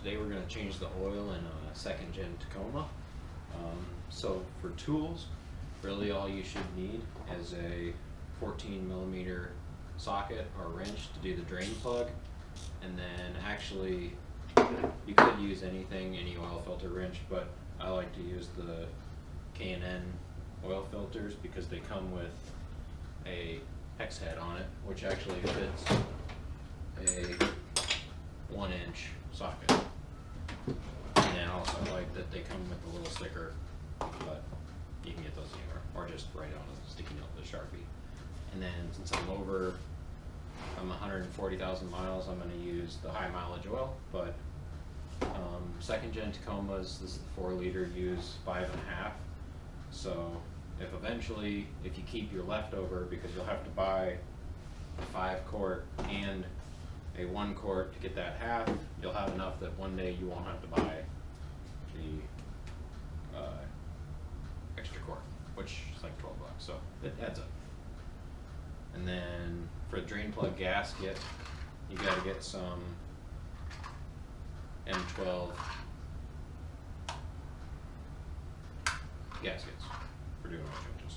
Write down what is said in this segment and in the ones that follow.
Today we're going to change the oil in a second gen Tacoma. So for tools, really all you should need is a 14mm socket or wrench to do the drain plug, and then actually you could use anything, any oil filter wrench, but I like to use the K&N oil filters because they come with a hex head on it, which actually fits a 1-inch socket. And then also I like that they come with a little sticker, but you can get those anywhere, or just right on a sticky note with a Sharpie. And then since I'm 140,000 miles, I'm going to use the high mileage oil, but second gen Tacomas, this is the 4-liter, use 5.5. So if eventually, if you keep your leftover, because you'll have to buy a 5-quart and a 1-quart to get that half, you'll have enough that one day you won't have to buy the extra quart, which is like $12, so it adds up. And then for the drain plug gasket, you got to get some M12 gaskets for doing oil changes.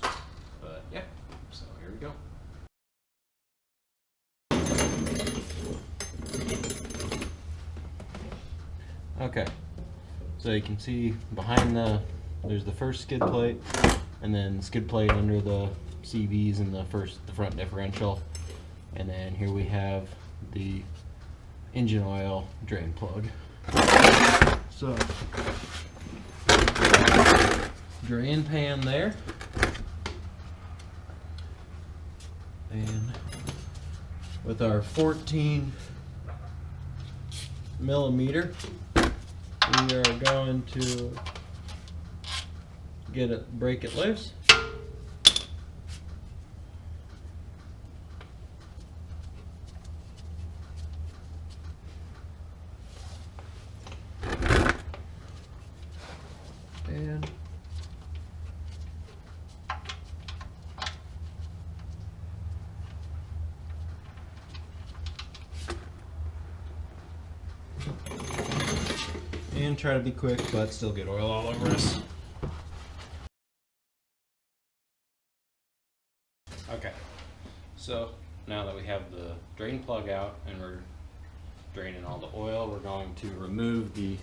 But yeah, so here we go. Okay, so you can see behind there's the first skid plate, and then skid plate under the CVs and the front differential, and then here we have the engine oil drain plug. So drain pan there, and with our 14mm, we are going to break it loose. And try to be quick, but still get oil all over us. Okay, so now that we have the drain plug out and we're draining all the oil, we're going to remove the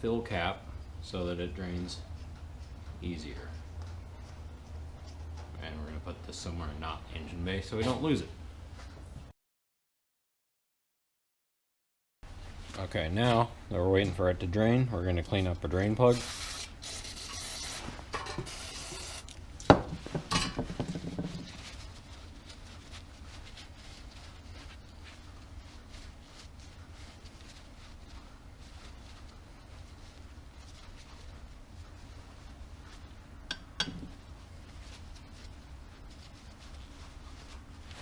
fill cap so that it drains easier. And we're going to put this somewhere not engine bay so we don't lose it. Okay, now that we're waiting for it to drain, we're going to clean up a drain plug.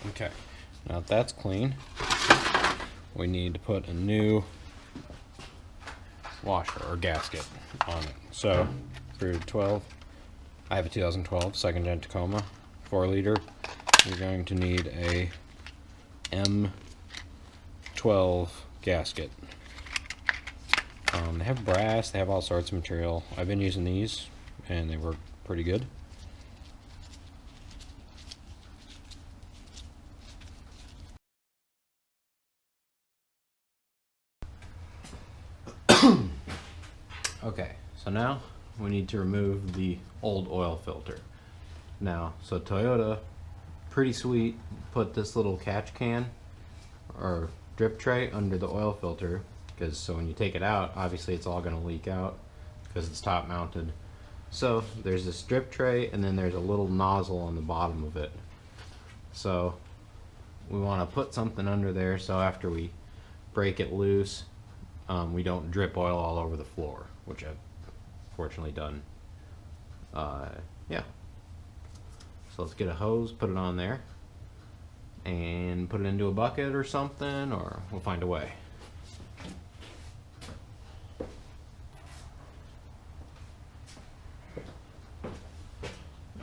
Okay, now that that's clean, we need to put a new washer or gasket on it. So for 12, I have a 2012 second gen Tacoma 4-liter. You're going to need a M12 gasket. They have brass, they have all sorts of material. I've been using these and they work pretty good. Okay, so now we need to remove the old oil filter. Now, so Toyota, pretty sweet, put this little catch can or drip tray under the oil filter, because so when you take it out, obviously it's all going to leak out because it's top mounted. So there's this drip tray and then there's a little nozzle on the bottom of it. So we want to put something under there so after we break it loose, we don't drip oil all over the floor, which I've fortunately done. Yeah. So let's get a hose, put it on there, and put it into a bucket or something, or we'll find a way.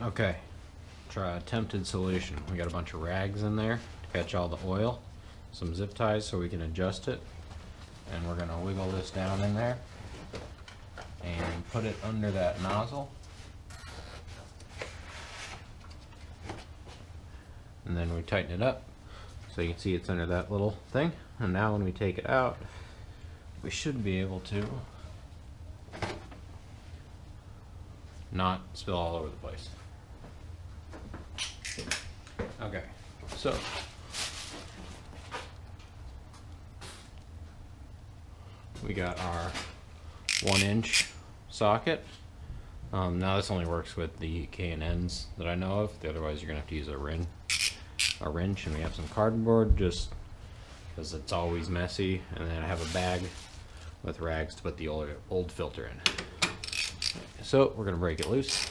Okay, try a attempted solution. We got a bunch of rags in there to catch all the oil, some zip ties so we can adjust it, and we're going to wiggle this down in there and put it under that nozzle. And then we tighten it up so you can see it's under that little thing. And now when we take it out, we should be able to not spill all over the place. Okay, so we got our 1-inch socket. Now this only works with the K&Ns that I know of. Otherwise you're gonna have to use a wrench, and we have some cardboard just because it's always messy. And then I have a bag with rags to put the old filter in. So we're gonna break it loose.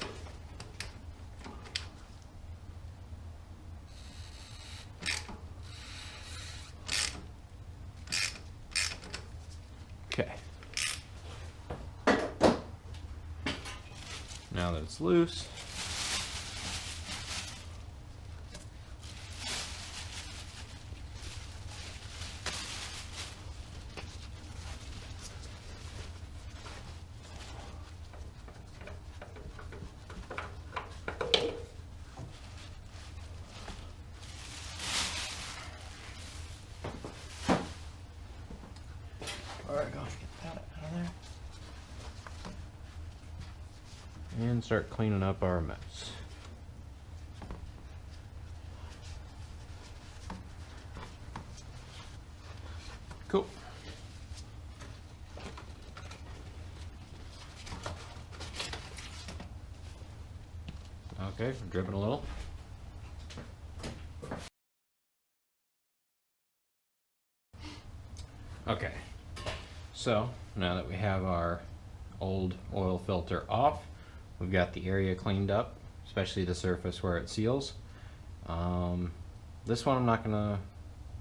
Okay. Now that it's loose, alright, go get that out of there. And start cleaning up our mess. Cool. Okay, we're dripping a little. Okay, so now that we have our old oil filter off, we've got the area cleaned up, especially the surface where it seals. This one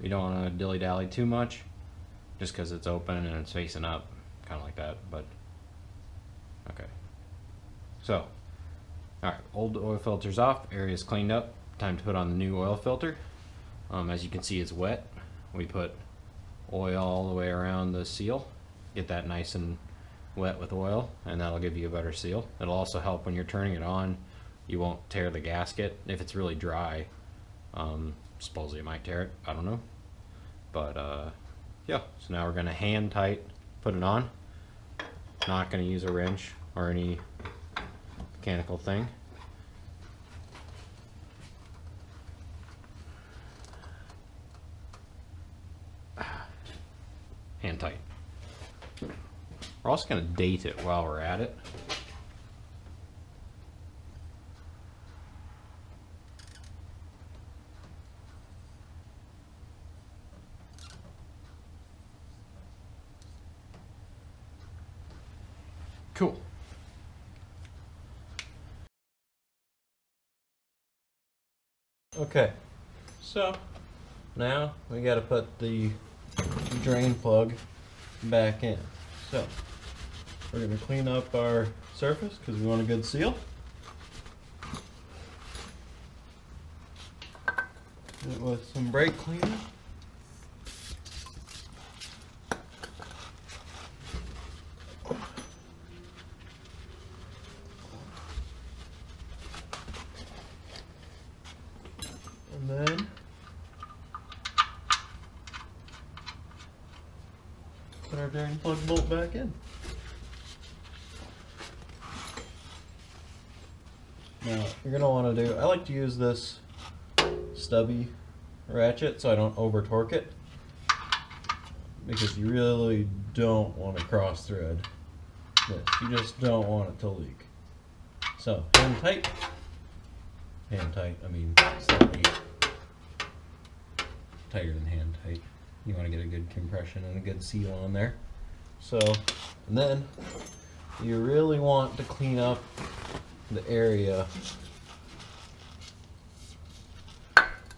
you don't want to dilly-dally too much, just because it's open and it's facing up, kind of like that, but okay. So, alright, old oil filter's off, area's cleaned up, time to put on the new oil filter. As you can see, it's wet. We put oil all the way around the seal, get that nice and wet with oil, and that'll give you a better seal. It'll also help when you're turning it on, you won't tear the gasket. If it's really dry, supposedly it might tear it, I don't know, but yeah. So now we're gonna hand tight put it on. Not gonna use a wrench or any mechanical thing. Hand tight. We're also going to date it while we're at it. Cool. Okay, so now we got to put the drain plug back in. So we're going to clean up our surface because we want a good seal. Do it with some brake cleaner. And then put our drain plug bolt back in. Now, you're going to want to do, I like to use this stubby ratchet so I don't over torque it, because you really don't want to cross thread this. You just don't want it to leak. So, hand tight, I mean slightly tighter than hand tight. You want to get a good compression and a good seal on there. So, and then you really want to clean up the area,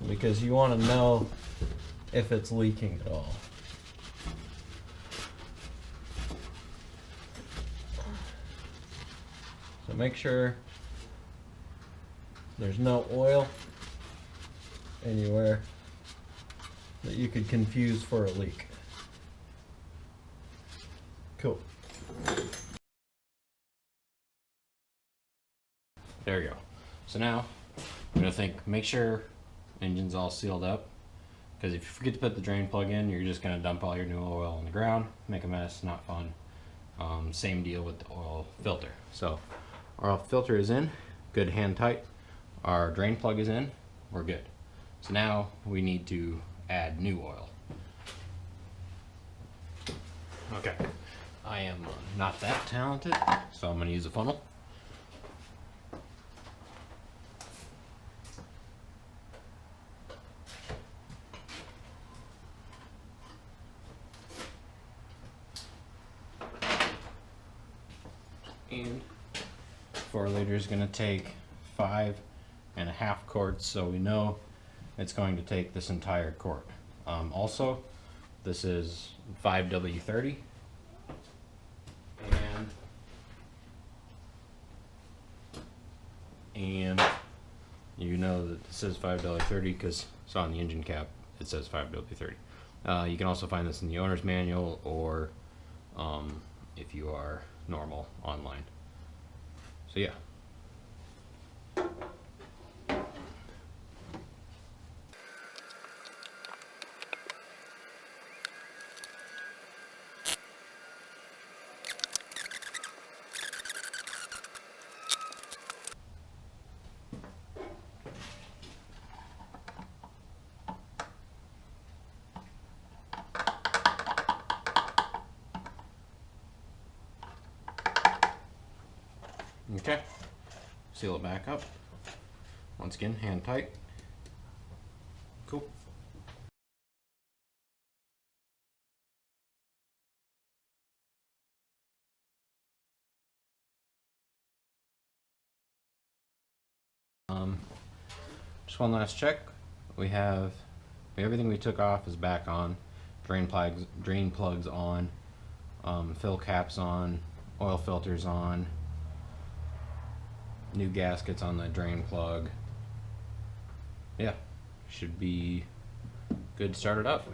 because you want to know if it's leaking at all. So make sure there's no oil anywhere that you could confuse for a leak. Cool. There you go. So now I'm gonna make sure engine's all sealed up, because if you forget to put the drain plug in, you're just gonna dump all your new oil on the ground, make a mess, not fun. Same deal with the oil filter. So our oil filter is in, good hand tight. Our drain plug is in, we're good. So now we need to add new oil. Okay, I am not that talented, so I'm going to use a funnel. And 4 liter is going to take 5.5 quarts, so we know it's going to take this entire quart. Also, this is 5W30, and you know that this says 5W30 because it's on the engine cap. It says 5W30. You can also find this in the owner's manual, or if you are normal online. So yeah. Okay, seal it back up. Once again, hand tight. Cool. Just one last check. We have everything we took off is back on. Drain plugs on. Fill caps on. Oil filters on. New gaskets on the drain plug. Yeah, should be good to start it up.